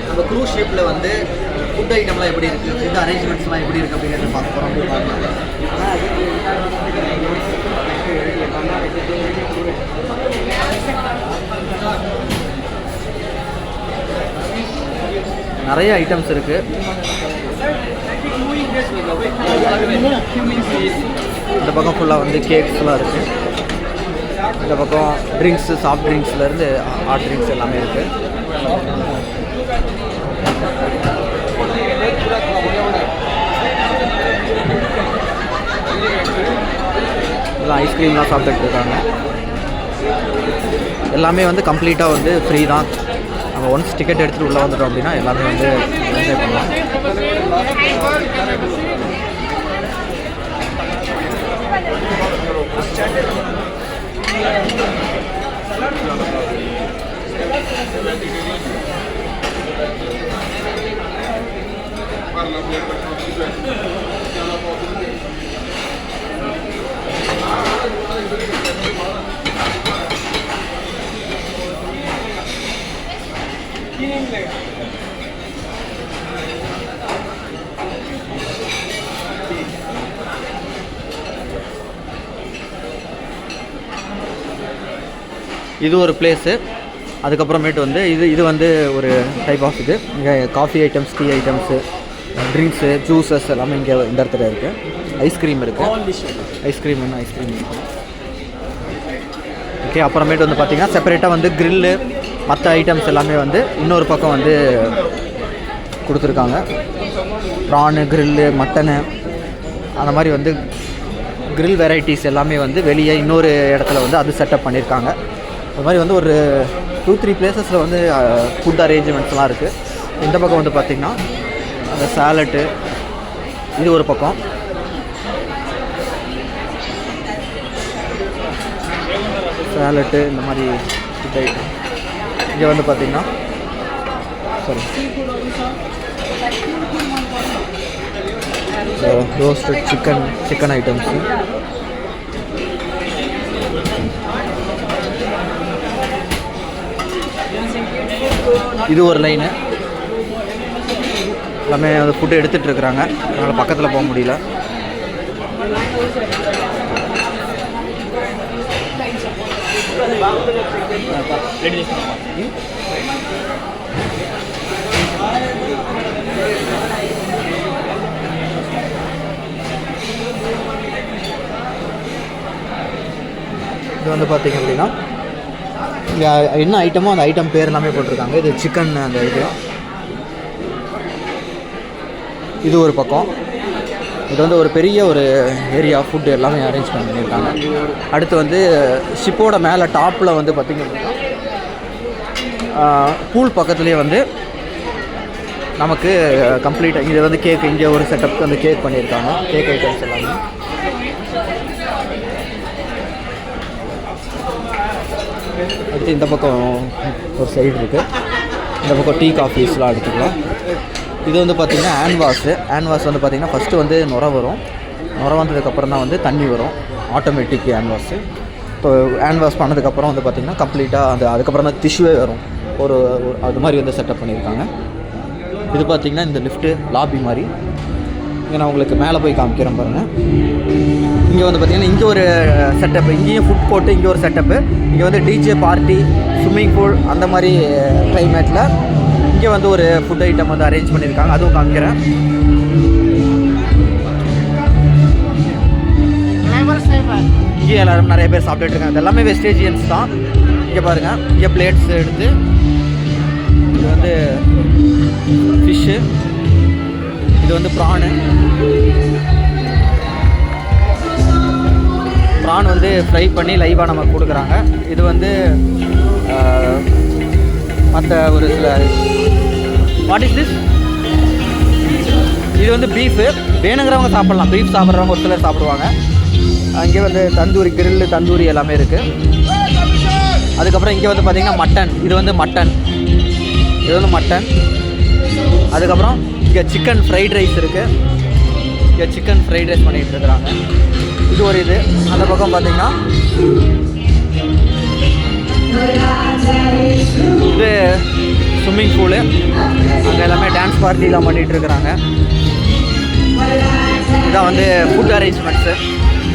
நம்ம க்ரூஸ் ஷிப்பில் வந்து ஃபுட் ஐட்டம்லாம் எப்படி இருக்குது, ஃபுட் அரேஞ்ச்மெண்ட்ஸ்லாம் எப்படி இருக்குது அப்படிங்கிறத பார்க்க போகிறோம். அப்படி பார்க்கலாம். நிறைய ஐட்டம்ஸ் இருக்குது. இந்த பக்கம் ஃபுல்லாக வந்து கேக்ஸ்லாம் இருக்குது. இந்த பக்கம் ட்ரிங்க்ஸு, சாஃப்ட் ட்ரிங்க்ஸ்லேருந்து ஹாட் ட்ரிங்க்ஸ் எல்லாமே இருக்குது. எல்லாம் ஐஸ்கிரீம்லாம் சாப்பிட்டுட்டு இருக்காங்க. எல்லாமே வந்து கம்ப்ளீட்டாக வந்து ஃப்ரீ தான். நம்ம ஒன்ஸ் டிக்கெட் எடுத்துகிட்டு உள்ளே வந்துட்டோம் அப்படின்னா எல்லாமே வந்து என்ஜாய் பண்ணலாம். இது ஒரு பிளேஸு. அதுக்கப்புறமேட்டு வந்து இது வந்து ஒரு டைப் ஆஃப் இது. இங்கே coffee items, tea items, drinks, juices எல்லாமே இங்கே இந்த இடத்துல இருக்குது. ஐஸ்கிரீம் இருக்குது. ஐஸ்கிரீம் இருக்குது. ஓகே. அப்புறமேட்டு வந்து பார்த்திங்கன்னா செப்பரேட்டாக வந்து க்ரில்லு, மற்ற ஐட்டம்ஸ் எல்லாமே வந்து இன்னொரு பக்கம் வந்து கொடுத்துருக்காங்க. ப்ரானு, க்ரில்லு, மட்டனு, அந்த மாதிரி வந்து க்ரில் வெரைட்டிஸ் எல்லாமே வந்து வெளியே இன்னொரு இடத்துல வந்து அது செட்டப் பண்ணியிருக்காங்க. அது மாதிரி வந்து ஒரு 2-3 பிளேசஸில் வந்து ஃபுட் அரேஞ்ச்மெண்ட்ஸ்லாம் இருக்குது. இந்த பக்கம் வந்து பார்த்திங்கன்னா அந்த சாலட்டு, இது ஒரு பக்கம். சாலட்டு இந்த மாதிரி ஃபுட் ஐட்டம். இங்கே வந்து பார்த்திங்கன்னா ரோஸ்டட் சிக்கன் ஐட்டம்ஸு. இது ஒரு லைனு. எல்லாமே அந்த ஃபுட்டு எடுத்துகிட்டு இருக்கிறாங்க. அதனால் பக்கத்தில் போக முடியல. இது வந்து பார்த்திங்க அப்படின்னா என்ன ஐட்டமோ அந்த ஐட்டம் பேர் எல்லாமே போட்டிருக்காங்க. இது சிக்கன் அந்த இது ஒரு பக்கம். இது வந்து ஒரு பெரிய ஒரு ஏரியா, ஃபுட்டு எல்லாமே அரேஞ்ச் பண்ணியிருக்காங்க. அடுத்து வந்து ஷிப்போட மேலே டாப்பில் வந்து பார்த்திங்க அப்படின்னா பூல் பக்கத்துலேயே வந்து நமக்கு கம்ப்ளீட்டாக இது வந்து கேக், இங்கே ஒரு செட்டப்க்கு வந்து கேக் பண்ணியிருக்காங்க. கேக் ஐட்டம்ஸ் எல்லாமே. அடுத்து இந்த பக்கம் ஒரு சைடு இருக்குது. இந்த பக்கம் டீ காஃபீஸ்லாம் எடுத்துக்கலாம். இது வந்து பார்த்திங்கன்னா ஹேண்ட் வாஷ் வந்து பார்த்திங்கன்னா ஃபஸ்ட்டு வந்து நுர வரும். நுர வந்ததுக்கப்புறம் தான் வந்து தண்ணி வரும். Automatic hand wash. இப்போ ஹேண்ட் வாஷ் பண்ணதுக்கப்புறம் வந்து பார்த்திங்கன்னா கம்ப்ளீட்டாக அதுக்கப்புறம் தான் டிஷ்யூவே வரும். ஒரு அது மாதிரி வந்து செட்டப் பண்ணியிருக்காங்க. இது பார்த்திங்கன்னா இந்த லிஃப்ட்டு லாபி மாதிரி. இங்கே நான் உங்களுக்கு மேலே போய் காமிக்கிறேன் பாருங்கள். இங்கே வந்து பார்த்திங்கன்னா இங்கே ஒரு செட்டப்பு, இங்கேயும் ஃபுட் கோர்ட்டு, இங்கே ஒரு செட்டப்பு. இங்கே வந்து டிஜே பார்ட்டி, ஸ்விம்மிங் பூல் அந்த மாதிரி கிளைமேட்டில் இங்கே வந்து ஒரு ஃபுட் ஐட்டம் வந்து அரேஞ்ச் பண்ணியிருக்காங்க. அதுவும் காமிக்கிறேன். இங்கே எல்லோரும் நிறைய பேர் சாப்பிட்டுட்டு இருக்காங்க. இது எல்லாமே வெஜிடேரியன்ஸ் தான். இங்கே பாருங்கள், இங்கே பிளேட்ஸ் எடுத்து இது வந்து ஃபிஷ்ஷு, இது வந்து ப்ரானு வந்து ஃப்ரை பண்ணி லைவாக நமக்கு கொடுக்குறாங்க. இது வந்து மற்ற ஒரு சில வாட் இஸ் திஸ், இது வந்து பீஃபு. வேணுங்கிறவங்க சாப்பிட்லாம். பீஃப் சாப்பிட்றவங்க ஒரு சிலர் சாப்பிடுவாங்க. அங்கே வந்து தந்தூரி, கிரில்லு, தந்தூரி எல்லாமே இருக்குது. அதுக்கப்புறம் இங்கே வந்து பார்த்திங்கன்னா மட்டன். இது வந்து மட்டன். அதுக்கப்புறம் இங்கே சிக்கன் ஃப்ரைட் ரைஸ் இருக்குது. இங்கே சிக்கன் ஃப்ரைட் ரைஸ் பண்ணிகிட்டு இருக்கிறாங்க. இது ஒரு இது. அந்த பக்கம் பார்த்திங்கன்னா இது ஸ்விம்மிங் பூலு. அங்கே எல்லாமே டான்ஸ் பார்ட்டிலாம் பண்ணிகிட்ருக்குறாங்க. இதான் வந்து ஃபுட் அரேஞ்ச்மெண்ட்ஸு.